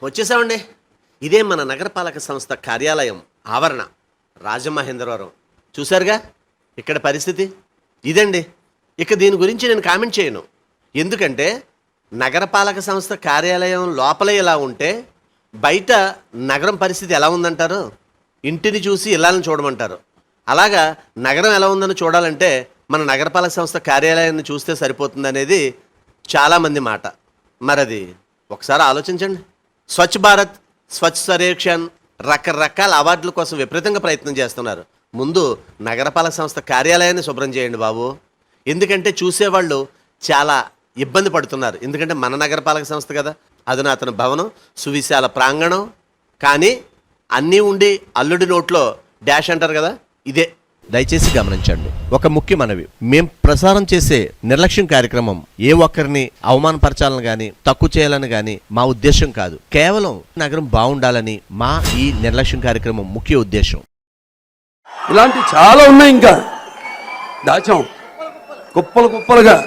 వచ్చేసామండి. ఇదే మన నగరపాలక సంస్థ కార్యాలయం ఆవరణ, రాజమహేంద్రవరం. చూశారుగా ఇక్కడ పరిస్థితి ఇదండి. ఇక దీని గురించి నేను కామెంట్ చేయను. ఎందుకంటే నగరపాలక సంస్థ కార్యాలయం లోపలే ఇలా ఉంటే బయట నగరం పరిస్థితి ఎలా ఉందంటారు? ఇంటిని చూసి ఇళ్ళని చూడమంటారు. అలాగా నగరం ఎలా ఉందని చూడాలంటే మన నగరపాలక సంస్థ కార్యాలయాన్ని చూస్తే సరిపోతుందనేది చాలామంది మాట. మరది ఒకసారి ఆలోచించండి. స్వచ్ఛ భారత్, స్వచ్ఛ సర్వేక్షణ్ రకరకాల అవార్డుల కోసం విపరీతంగా ప్రయత్నం చేస్తున్నారు. ముందు నగరపాలక సంస్థ కార్యాలయాన్ని శుభ్రం చేయండి బాబు. ఎందుకంటే చూసేవాళ్ళు చాలా ఇబ్బంది పడుతున్నారు. ఎందుకంటే మన నగరపాలక సంస్థ కదా, అధునాతన భవనం, సువిశాల ప్రాంగణం, కానీ అన్నీ ఉండి అల్లుడి నోట్లో డాష్ అంటారు కదా, ఇదే. దయచేసి గమనించండి. ఒక ముఖ్య మనవి, మేం ప్రసారం చేసే నిర్లక్ష్యం కార్యక్రమం ఏ ఒక్కరిని అవమానపరచాలని గాని తక్కువ చేయాలని గాని మా ఉద్దేశం కాదు. కేవలం నగరం బాగుండాలని మా ఈ నిర్లక్ష్యం కార్యక్రమం ముఖ్య ఉద్దేశం. ఇలాంటి చాలా ఉన్నాయి, ఇంకా దాచాం కుప్పలు కుప్పలుగా.